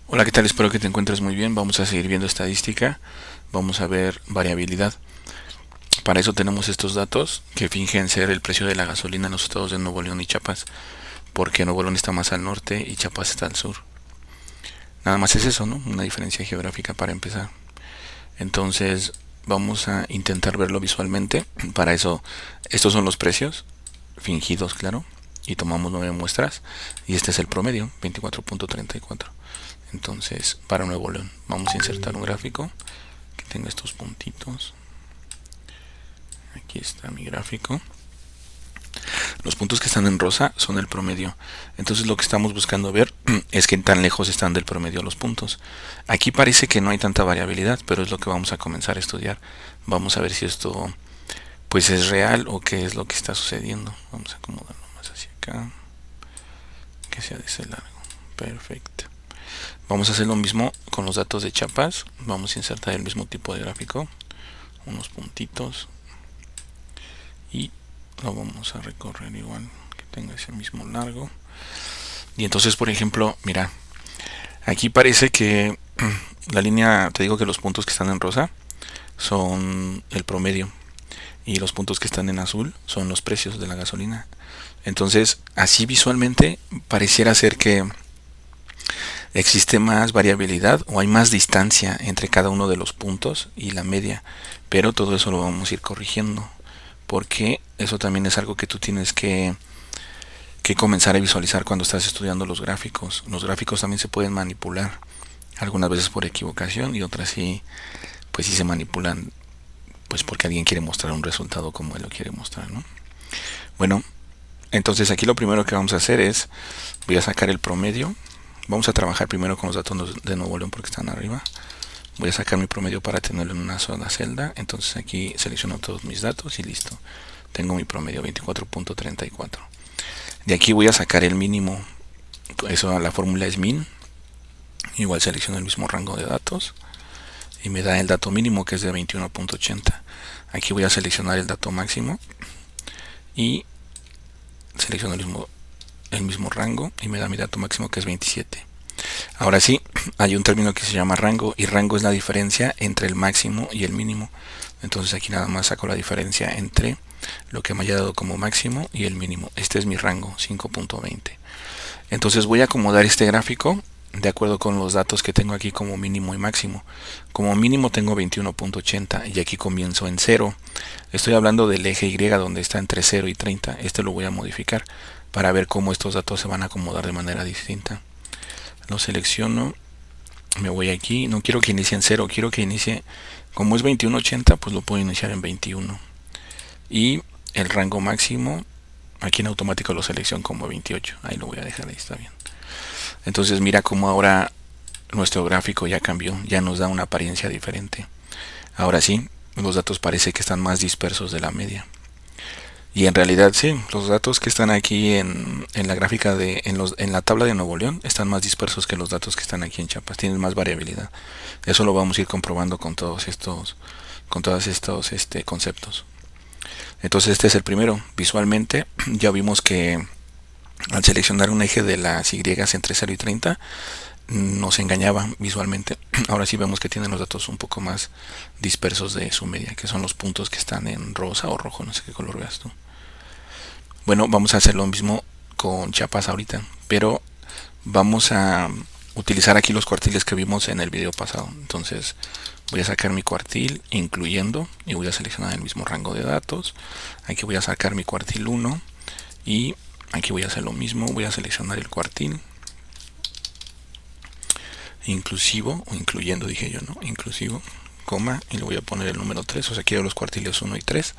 Hola, ¿qué tal? Espero que te encuentres muy bien. Vamos a seguir viendo estadística. Vamos a ver variabilidad. Para eso tenemos estos datos que fingen ser el precio de la gasolina en los estados de Nuevo León y Chiapas, porque Nuevo León está más al norte y Chiapas está al sur. Nada más es eso, ¿no? Una diferencia geográfica para empezar. Entonces, vamos a intentar verlo visualmente. Para eso, estos son los precios, fingidos, claro. Y tomamos 9 muestras. Y este es el promedio, 24.34. Entonces, para Nuevo León, vamos a insertar un gráfico que tenga estos puntitos. Aquí está mi gráfico. Los puntos que están en rosa son el promedio. Entonces lo que estamos buscando ver es qué tan lejos están del promedio los puntos. Aquí parece que no hay tanta variabilidad, pero es lo que vamos a comenzar a estudiar. Vamos a ver si esto pues es real o qué es lo que está sucediendo. Vamos a acomodarlo más hacia acá. Que sea de ese largo. Perfecto. Vamos a hacer lo mismo con los datos de Chiapas. Vamos a insertar el mismo tipo de gráfico. Unos puntitos. Y lo vamos a recorrer igual, que tenga ese mismo largo. Y entonces, por ejemplo, mira, aquí parece que la línea, te digo que los puntos que están en rosa son el promedio y los puntos que están en azul son los precios de la gasolina. Entonces, así visualmente pareciera ser que existe más variabilidad o hay más distancia entre cada uno de los puntos y la media, pero todo eso lo vamos a ir corrigiendo, porque eso también es algo que tú tienes que comenzar a visualizar cuando estás estudiando los gráficos. Los gráficos también se pueden manipular, algunas veces por equivocación y otras sí, pues sí se manipulan, pues porque alguien quiere mostrar un resultado como él lo quiere mostrar, ¿no? Bueno, entonces aquí lo primero que vamos a hacer es, voy a sacar el promedio. Vamos a trabajar primero con los datos de Nuevo León porque están arriba. Voy a sacar mi promedio para tenerlo en una sola celda. Entonces aquí selecciono todos mis datos y listo. Tengo mi promedio 24.34. De aquí voy a sacar el mínimo. Eso, la fórmula es min. Igual selecciono el mismo rango de datos y me da el dato mínimo, que es de 21.80. Aquí voy a seleccionar el dato máximo y selecciono el mismo rango y me da mi dato máximo, que es 27. Ahora sí, hay un término que se llama rango, y rango es la diferencia entre el máximo y el mínimo. Entonces aquí nada más saco la diferencia entre lo que me haya dado como máximo y el mínimo. Este es mi rango, 5.20. Entonces voy a acomodar este gráfico de acuerdo con los datos que tengo aquí como mínimo y máximo. Como mínimo tengo 21.80 y aquí comienzo en 0. Estoy hablando del eje Y, donde está entre 0 y 30. Este lo voy a modificar para ver cómo estos datos se van a acomodar de manera distinta. Lo selecciono, me voy aquí, no quiero que inicie en 0, quiero que inicie, como es 21.80, pues lo puedo iniciar en 21. Y el rango máximo, aquí en automático lo selecciono como 28, ahí lo voy a dejar, ahí está bien. Entonces mira cómo ahora nuestro gráfico ya cambió, ya nos da una apariencia diferente. Ahora sí, los datos parece que están más dispersos de la media. Y en realidad sí, los datos que están aquí en la gráfica en la tabla de Nuevo León están más dispersos que los datos que están aquí en Chiapas, tienen más variabilidad. Eso lo vamos a ir comprobando con todos estos conceptos. Entonces este es el primero. Visualmente ya vimos que al seleccionar un eje de las Y entre 0 y 30 nos engañaba visualmente. Ahora sí vemos que tienen los datos un poco más dispersos de su media, que son los puntos que están en rosa o rojo, no sé qué color veas tú. Bueno, vamos a hacer lo mismo con Chiapas ahorita, pero vamos a utilizar aquí los cuartiles que vimos en el video pasado. Entonces voy a sacar mi cuartil incluyendo y voy a seleccionar el mismo rango de datos. Aquí voy a sacar mi cuartil 1 y aquí voy a hacer lo mismo. Voy a seleccionar el cuartil inclusivo, o incluyendo dije yo, ¿no? Inclusivo, coma, y le voy a poner el número 3, o sea, quiero los cuartiles 1 y 3.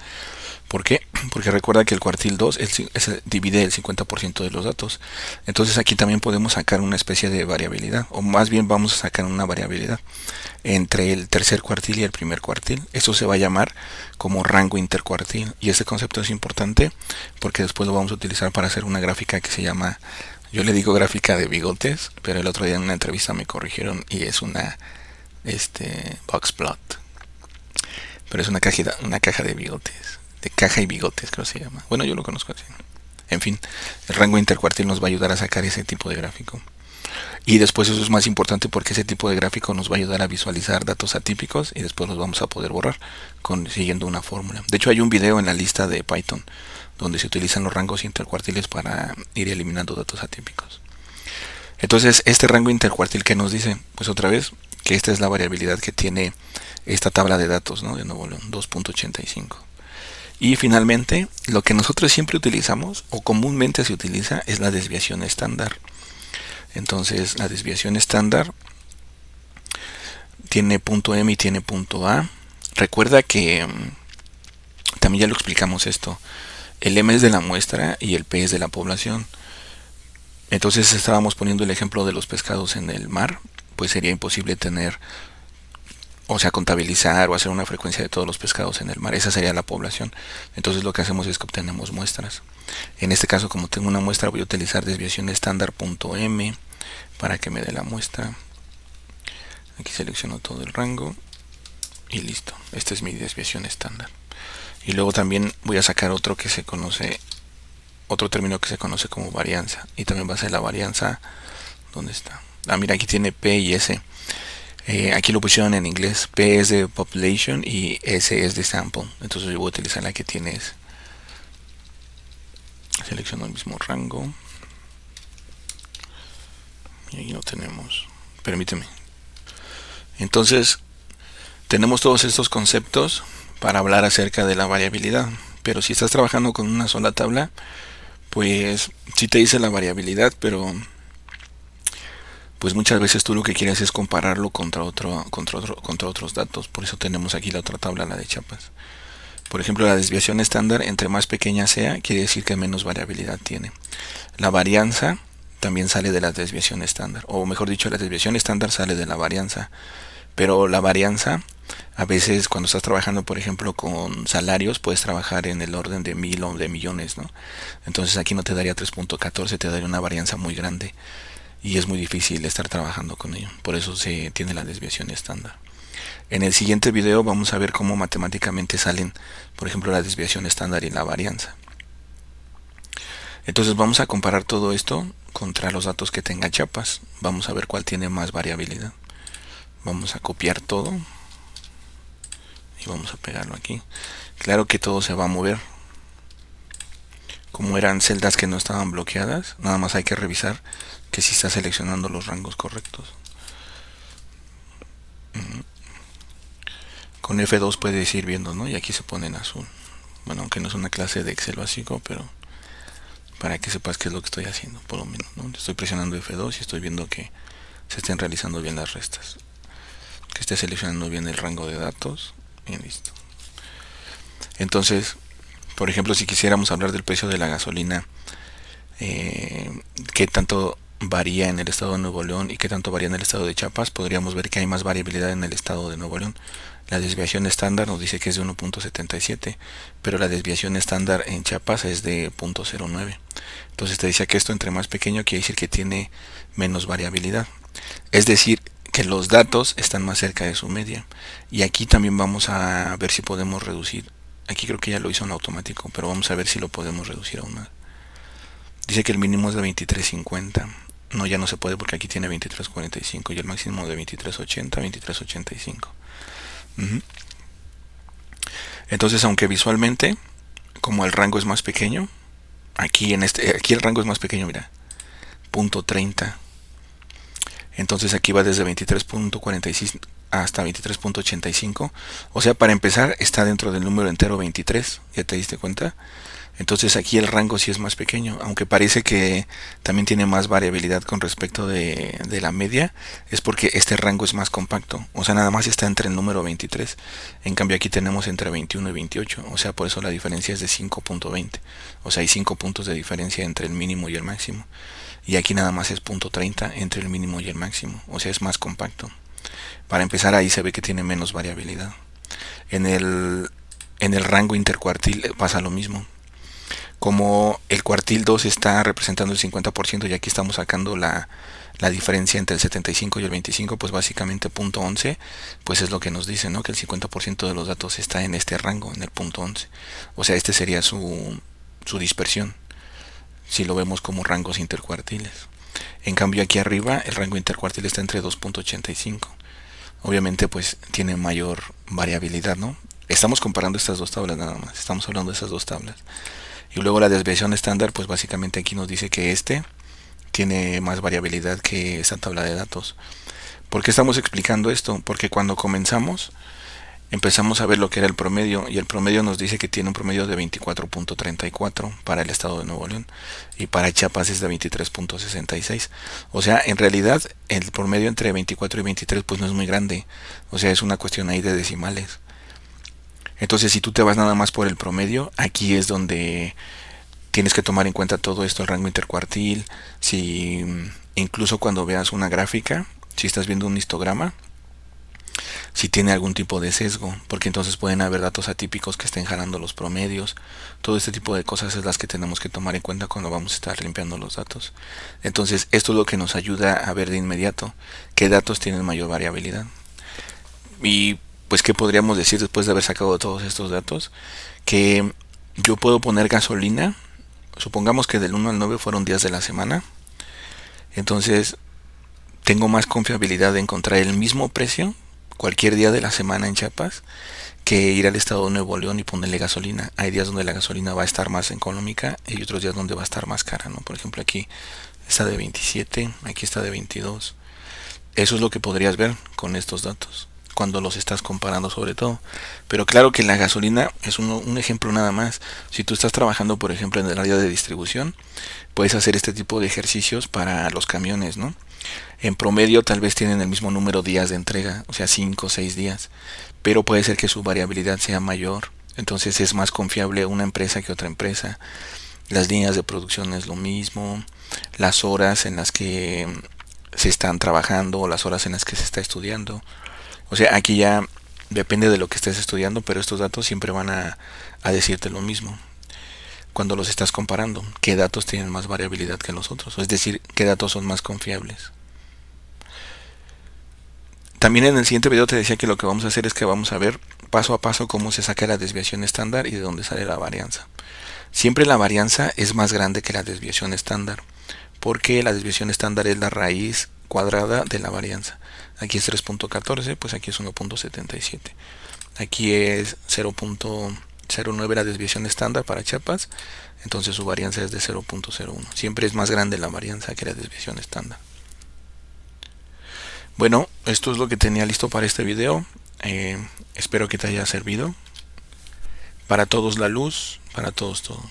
¿Por qué? Porque recuerda que el cuartil 2 divide el 50% de los datos. Entonces aquí también podemos sacar una especie de variabilidad, o más bien vamos a sacar una variabilidad entre el tercer cuartil y el primer cuartil. Eso se va a llamar como rango intercuartil, y este concepto es importante porque después lo vamos a utilizar para hacer una gráfica que se llama, yo le digo gráfica de bigotes, pero el otro día en una entrevista me corrigieron y es una box plot, pero es una caja de bigotes, de caja y bigotes creo que se llama. Bueno, yo lo conozco así. En fin, el rango intercuartil nos va a ayudar a sacar ese tipo de gráfico. Y después eso es más importante porque ese tipo de gráfico nos va a ayudar a visualizar datos atípicos y después los vamos a poder borrar siguiendo una fórmula. De hecho hay un video en la lista de Python donde se utilizan los rangos intercuartiles para ir eliminando datos atípicos. Entonces este rango intercuartil, ¿qué nos dice? Pues otra vez que esta es la variabilidad que tiene esta tabla de datos, ¿no? De Nuevo León, 2.85. Y finalmente, lo que nosotros siempre utilizamos o comúnmente se utiliza es la desviación estándar. Entonces la desviación estándar tiene punto M y tiene punto A. Recuerda que también ya lo explicamos esto. El M es de la muestra y el P es de la población. Entonces estábamos poniendo el ejemplo de los pescados en el mar. Pues sería imposible tener, o sea, contabilizar o hacer una frecuencia de todos los pescados en el mar. Esa sería la población. Entonces lo que hacemos es que obtenemos muestras. En este caso, como tengo una muestra, voy a utilizar desviación estándar punto M para que me dé la muestra. Aquí selecciono todo el rango y listo. Esta es mi desviación estándar. Y luego también voy a sacar otro término que se conoce como varianza. Y también va a ser la varianza. ¿Dónde está? Ah, mira, aquí tiene P y S. Aquí lo pusieron en inglés. P es de population y S es de sample. Entonces yo voy a utilizar la que tiene S. Selecciono el mismo rango. Y ahí lo tenemos. Permíteme. Entonces, tenemos todos estos conceptos para hablar acerca de la variabilidad. Pero si estás trabajando con una sola tabla, pues sí te dice la variabilidad, pero pues muchas veces tú lo que quieres es compararlo contra otros datos. Por eso tenemos aquí la otra tabla, la de Chiapas. Por ejemplo, la desviación estándar, entre más pequeña sea, quiere decir que menos variabilidad tiene. La varianza también sale de la desviación estándar, o mejor dicho, la desviación estándar sale de la varianza. Pero la varianza, a veces cuando estás trabajando, por ejemplo, con salarios, puedes trabajar en el orden de 1000 o de millones, ¿no? Entonces aquí no te daría 3.14, te daría una varianza muy grande. Y es muy difícil estar trabajando con ello. Por eso se tiene la desviación estándar. En el siguiente video vamos a ver cómo matemáticamente salen, por ejemplo, la desviación estándar y la varianza. Entonces vamos a comparar todo esto contra los datos que tenga Chiapas. Vamos a ver cuál tiene más variabilidad. Vamos a copiar todo y vamos a pegarlo aquí. Claro que todo se va a mover. Como eran celdas que no estaban bloqueadas, nada más hay que revisar que si está seleccionando los rangos correctos. Con F2 puedes ir viendo, ¿no? Y aquí se pone en azul. Bueno, aunque no es una clase de Excel básico, pero para que sepas qué es lo que estoy haciendo, por lo menos, ¿no? Estoy presionando F2 y estoy viendo que se estén realizando bien las restas, que esté seleccionando bien el rango de datos y listo. Entonces, por ejemplo, si quisiéramos hablar del precio de la gasolina, qué tanto varía en el estado de Nuevo León y qué tanto varía en el estado de Chiapas, podríamos ver que hay más variabilidad en el estado de Nuevo León. La desviación estándar nos dice que es de 1.77, pero la desviación estándar en Chiapas es de 0.09. Entonces te decía que esto entre más pequeño quiere decir que tiene menos variabilidad. Es decir, que los datos están más cerca de su media. Y aquí también vamos a ver si podemos reducir. Aquí creo que ya lo hizo en automático, pero vamos a ver si lo podemos reducir aún más. Dice que el mínimo es de 23.50. No, ya no se puede porque aquí tiene 23.45 y el máximo de 23.80, 23.85. Entonces, aunque visualmente, como el rango es más pequeño, aquí el rango es más pequeño, mira, punto 30. Entonces aquí va desde 23.46 hasta 23.85. O sea, para empezar está dentro del número entero 23. ¿Ya te diste cuenta? Entonces aquí el rango sí es más pequeño, aunque parece que también tiene más variabilidad con respecto de la media, es porque este rango es más compacto, o sea, nada más está entre el número 23, en cambio aquí tenemos entre 21 y 28, o sea, por eso la diferencia es de 5.20, o sea, hay 5 puntos de diferencia entre el mínimo y el máximo, y aquí nada más es .30 entre el mínimo y el máximo, o sea, es más compacto. Para empezar ahí se ve que tiene menos variabilidad. En el rango intercuartil pasa lo mismo. Como el cuartil 2 está representando el 50% y aquí estamos sacando la diferencia entre el 75 y el 25, pues básicamente punto 11, pues es lo que nos dice, ¿no? Que el 50% de los datos está en este rango, en el punto 11. O sea, sería su dispersión, si lo vemos como rangos intercuartiles. En cambio aquí arriba el rango intercuartil está entre 2.85. Obviamente pues tiene mayor variabilidad, ¿no? Estamos comparando estas dos tablas nada más, estamos hablando de esas dos tablas. Y luego la desviación estándar, pues básicamente aquí nos dice que este tiene más variabilidad que esta tabla de datos. ¿Por qué estamos explicando esto? Porque cuando comenzamos empezamos a ver lo que era el promedio, y el promedio nos dice que tiene un promedio de 24.34 para el estado de Nuevo León, y para Chiapas es de 23.66. O sea, en realidad el promedio entre 24 y 23 pues no es muy grande, o sea, es una cuestión ahí de decimales. Entonces, si tú te vas nada más por el promedio, aquí es donde tienes que tomar en cuenta todo esto, el rango intercuartil, si incluso cuando veas una gráfica, si estás viendo un histograma, si tiene algún tipo de sesgo, porque entonces pueden haber datos atípicos que estén jalando los promedios. Todo este tipo de cosas es las que tenemos que tomar en cuenta cuando vamos a estar limpiando los datos. Entonces, esto es lo que nos ayuda a ver de inmediato qué datos tienen mayor variabilidad. Y pues, ¿qué podríamos decir después de haber sacado todos estos datos? Que yo puedo poner gasolina, supongamos que del 1 al 9 fueron días de la semana, entonces tengo más confiabilidad de encontrar el mismo precio cualquier día de la semana en Chiapas que ir al estado de Nuevo León y ponerle gasolina. Hay días donde la gasolina va a estar más económica y otros días donde va a estar más cara, ¿no? Por ejemplo, aquí está de 27, aquí está de 22. Eso es lo que podrías ver con estos datos cuando los estás comparando, sobre todo. Pero claro que la gasolina es un ejemplo nada más. Si tú estás trabajando, por ejemplo, en el área de distribución, puedes hacer este tipo de ejercicios para los camiones, ¿no? En promedio tal vez tienen el mismo número de días de entrega, o sea, 5 o 6 días, pero puede ser que su variabilidad sea mayor. Entonces es más confiable una empresa que otra empresa. Las líneas de producción es lo mismo, las horas en las que se están trabajando o las horas en las que se está estudiando. O sea, aquí ya depende de lo que estés estudiando, pero estos datos siempre van a decirte lo mismo cuando los estás comparando. ¿Qué datos tienen más variabilidad que los otros? Es decir, ¿qué datos son más confiables? También en el siguiente video te decía que lo que vamos a hacer es que vamos a ver paso a paso cómo se saca la desviación estándar y de dónde sale la varianza. Siempre la varianza es más grande que la desviación estándar, porque la desviación estándar es la raíz cuadrada de la varianza. Aquí es 3.14, pues aquí es 1.77. Aquí es 0.09 la desviación estándar para Chiapas, entonces su varianza es de 0.01. Siempre es más grande la varianza que la desviación estándar. Bueno, esto es lo que tenía listo para este video. Espero que te haya servido. Para todos la luz, para todos todo.